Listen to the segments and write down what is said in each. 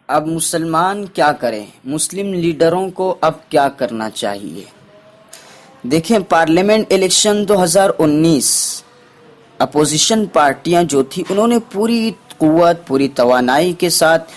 اب مسلمان کیا کریں؟ مسلم لیڈروں کو اب کیا کرنا چاہیے؟ دیکھیں، پارلیمنٹ الیکشن 2019 اپوزیشن پارٹیاں جو تھی انہوں نے پوری قوت پوری توانائی کے ساتھ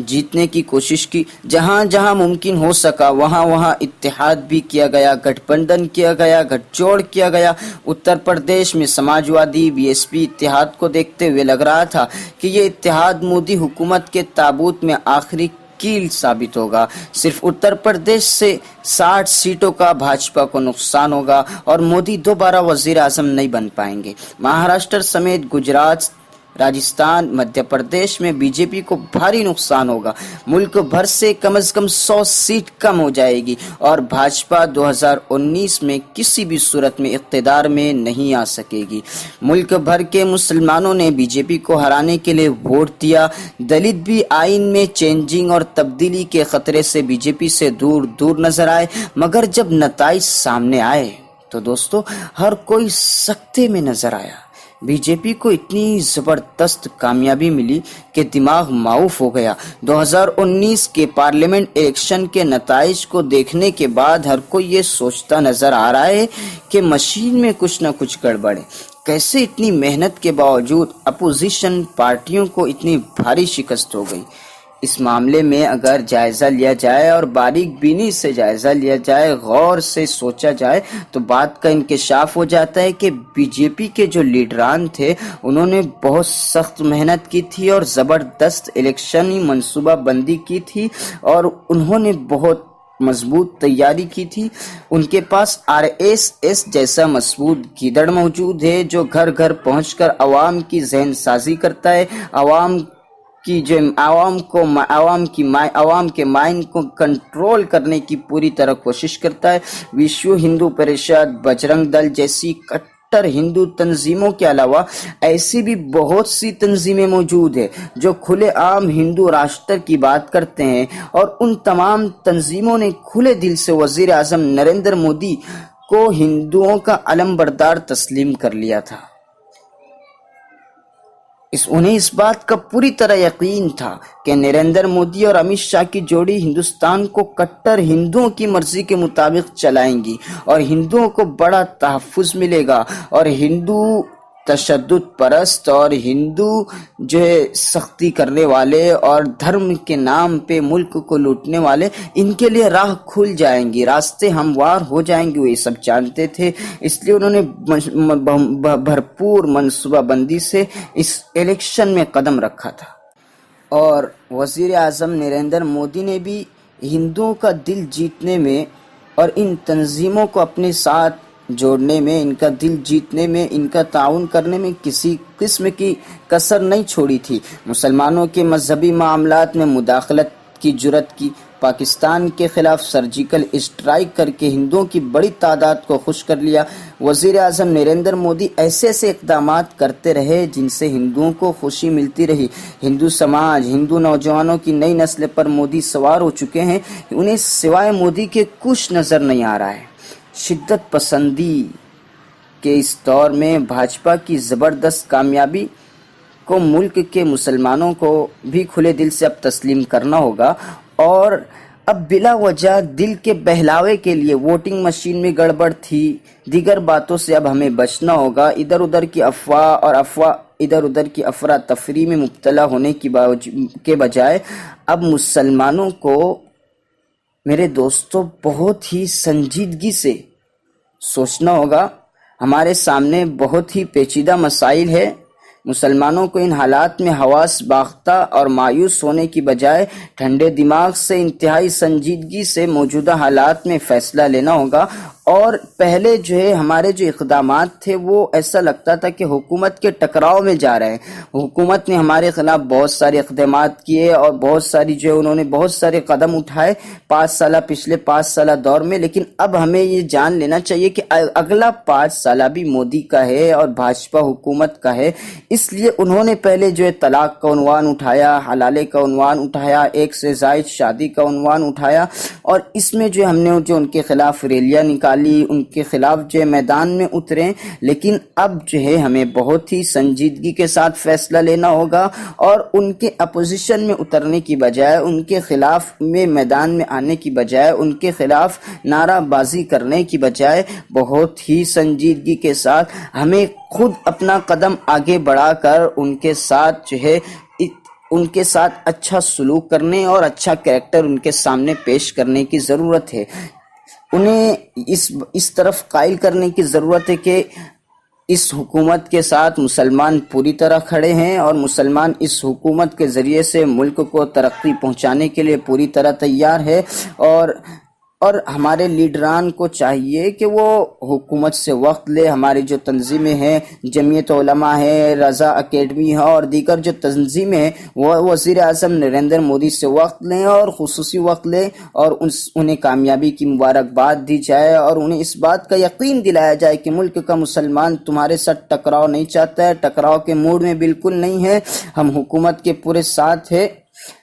جیتنے کی کوشش کی. جہاں جہاں ممکن ہو سکا وہاں وہاں اتحاد بھی کیا گیا، گٹھ بندھن کیا گیا، گٹھ جوڑ کیا گیا. اتر پردیش میں سماجوادی BSP اتحاد کو دیکھتے ہوئے لگ رہا تھا کہ یہ اتحاد مودی حکومت کے تابوت میں آخری کیل ثابت ہوگا. صرف اتر پردیش سے 60 سیٹوں کا بھاجپا کو نقصان ہوگا اور مودی دوبارہ وزیر اعظم نہیں بن پائیں گے. مہاراشٹر سمیت گجرات، راجستھان، مدھیہ پردیش میں BJP کو بھاری نقصان ہوگا. ملک بھر سے کم از کم 100 سیٹ کم ہو جائے گی اور بھاجپا 2019 میں کسی بھی صورت میں اقتدار میں نہیں آ سکے گی. ملک بھر کے مسلمانوں نے BJP کو ہرانے کے لیے ووٹ دیا. دلت بھی آئین میں چینجنگ اور تبدیلی کے خطرے سے BJP سے دور دور نظر آئے، مگر جب نتائج سامنے آئے تو دوستو ہر کوئی سکتے میں نظر آیا. BJP کو اتنی زبردست کامیابی ملی کہ دماغ معاف ہو گیا. 2019 کے پارلیمنٹ الیکشن کے نتائج کو دیکھنے کے بعد ہر کوئی یہ سوچتا نظر آ رہا ہے کہ مشین میں کچھ نہ کچھ گڑبڑ ہے. کیسے اتنی محنت کے باوجود اپوزیشن پارٹیوں کو اتنی بھاری شکست ہو گئی؟ اس معاملے میں اگر جائزہ لیا جائے اور باریک بینی سے جائزہ لیا جائے، غور سے سوچا جائے تو بات کا انکشاف ہو جاتا ہے کہ BJP کے جو لیڈران تھے انہوں نے بہت سخت محنت کی تھی اور زبردست الیکشنی منصوبہ بندی کی تھی اور انہوں نے بہت مضبوط تیاری کی تھی. ان کے پاس RSS جیسا مضبوط گیدڑ موجود ہے جو گھر گھر پہنچ کر عوام کی ذہن سازی کرتا ہے، عوام کے مائنڈ کو کنٹرول کرنے کی پوری طرح کوشش کرتا ہے. وشو ہندو پریشد، بجرنگ دل جیسی کٹر ہندو تنظیموں کے علاوہ ایسی بھی بہت سی تنظیمیں موجود ہیں جو کھلے عام ہندو راشٹر کی بات کرتے ہیں، اور ان تمام تنظیموں نے کھلے دل سے وزیر اعظم نریندر مودی کو ہندوؤں کا علم بردار تسلیم کر لیا تھا. انہیں اس بات کا پوری طرح یقین تھا کہ نریندر مودی اور امت شاہ کی جوڑی ہندوستان کو کٹر ہندوؤں کی مرضی کے مطابق چلائیں گی اور ہندوؤں کو بڑا تحفظ ملے گا، اور ہندو تشدد پرست اور ہندو جو ہے سختی کرنے والے اور دھرم کے نام پہ ملک کو لوٹنے والے، ان کے لیے راہ کھل جائیں گی، راستے ہموار ہو جائیں گے. وہ یہ سب جانتے تھے، اس لیے انہوں نے بھرپور منصوبہ بندی سے اس الیکشن میں قدم رکھا تھا. اور وزیر اعظم نریندر مودی نے بھی ہندوؤں کا دل جیتنے میں اور ان تنظیموں کو اپنے ساتھ جوڑنے میں، ان کا دل جیتنے میں، ان کا تعاون کرنے میں کسی قسم کی کسر نہیں چھوڑی تھی. مسلمانوں کے مذہبی معاملات میں مداخلت کی جرات کی، پاکستان کے خلاف سرجیکل اسٹرائک کر کے ہندوؤں کی بڑی تعداد کو خوش کر لیا. وزیر اعظم نریندر مودی ایسے ایسے اقدامات کرتے رہے جن سے ہندوؤں کو خوشی ملتی رہی. ہندو سماج، ہندو نوجوانوں کی نئی نسل پر مودی سوار ہو چکے ہیں، انہیں سوائے مودی کے کچھ نظر نہیں آ رہا ہے. شدت پسندی کے اس دور میں بھاجپا کی زبردست کامیابی کو ملک کے مسلمانوں کو بھی کھلے دل سے اب تسلیم کرنا ہوگا، اور اب بلا وجہ دل کے بہلاوے کے لیے ووٹنگ مشین میں گڑبڑ تھی، دیگر باتوں سے اب ہمیں بچنا ہوگا. ادھر ادھر کی افراتفری میں مبتلا ہونے کے بجائے اب مسلمانوں کو، میرے دوستو، بہت ہی سنجیدگی سے سوچنا ہوگا. ہمارے سامنے بہت ہی پیچیدہ مسائل ہے. مسلمانوں کو ان حالات میں حواس باختہ اور مایوس ہونے کی بجائے ٹھنڈے دماغ سے انتہائی سنجیدگی سے موجودہ حالات میں فیصلہ لینا ہوگا. اور پہلے جو ہے ہمارے جو اقدامات تھے وہ ایسا لگتا تھا کہ حکومت کے ٹکراؤ میں جا رہے ہیں. حکومت نے ہمارے خلاف بہت سارے اقدامات کیے اور بہت ساری جو انہوں نے بہت سارے قدم اٹھائے پچھلے 5 سالہ دور میں، لیکن اب ہمیں یہ جان لینا چاہیے کہ اگلا 5 سالہ بھی مودی کا ہے اور بھاجپا حکومت کا ہے. اس لیے انہوں نے پہلے جو ہے طلاق کا عنوان اٹھایا، حلالے کا عنوان اٹھایا، ایک سے زائد شادی کا عنوان اٹھایا، اور اس میں جو ہم نے جو ان کے خلاف ریلیاں نکالی ڈالی, ان کے خلاف جو ہے میدان میں اتریں, لیکن اب جو ہے ہمیں بہت ہی سنجیدگی کے ساتھ فیصلہ لینا ہوگا اور ان کے اپوزیشن میں اترنے کی بجائے, ان کے خلاف میں میدان میں آنے کی بجائے, ان کے خلاف نعرہ بازی کرنے کی بجائے بہت ہی سنجیدگی کے ساتھ ہمیں خود اپنا قدم آگے بڑھا کر ان کے ساتھ جو ہے ان کے ساتھ اچھا سلوک کرنے اور اچھا کریکٹر ان کے سامنے پیش کرنے کی ضرورت ہے. انہیں اس طرف قائل کرنے کی ضرورت ہے کہ اس حکومت کے ساتھ مسلمان پوری طرح کھڑے ہیں اور مسلمان اس حکومت کے ذریعے سے ملک کو ترقی پہنچانے کے لیے پوری طرح تیار ہے, اور ہمارے لیڈران کو چاہیے کہ وہ حکومت سے وقت لے. ہماری جو تنظیمیں ہیں, جمعیت علماء ہے, رضا اکیڈمی ہے اور دیگر جو تنظیمیں ہیں, وہ وزیر اعظم نریندر مودی سے وقت لیں اور خصوصی وقت لیں اور انہیں کامیابی کی مبارکباد دی جائے اور انہیں اس بات کا یقین دلایا جائے کہ ملک کا مسلمان تمہارے ساتھ ٹکراؤ نہیں چاہتا ہے, ٹکراؤ کے موڈ میں بالکل نہیں ہے. ہم حکومت کے پورے ساتھ ہیں,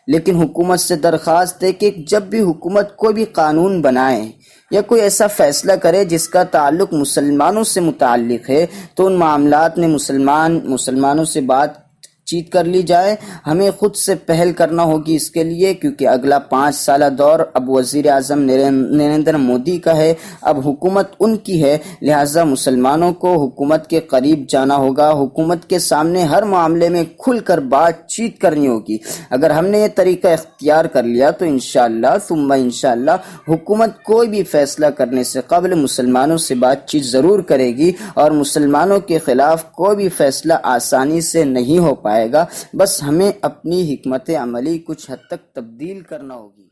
لیکن حکومت سے درخواست ہے کہ جب بھی حکومت کوئی بھی قانون بنائے یا کوئی ایسا فیصلہ کرے جس کا تعلق مسلمانوں سے متعلق ہے, تو ان معاملات میں مسلمانوں سے بات چیت کر لی جائے. ہمیں خود سے پہل کرنا ہوگی اس کے لیے, کیونکہ اگلا 5 سالہ دور اب وزیر اعظم نریندر مودی کا ہے, اب حکومت ان کی ہے, لہٰذا مسلمانوں کو حکومت کے قریب جانا ہوگا, حکومت کے سامنے ہر معاملے میں کھل کر بات چیت کرنی ہوگی. اگر ہم نے یہ طریقہ اختیار کر لیا تو انشاءاللہ ثم انشاءاللہ حکومت کوئی بھی فیصلہ کرنے سے قبل مسلمانوں سے بات چیت ضرور کرے گی اور مسلمانوں کے خلاف کوئی بھی فیصلہ آسانی سے نہیں ہو پائے گا. بس ہمیں اپنی حکمت عملی کچھ حد تک تبدیل کرنا ہوگی.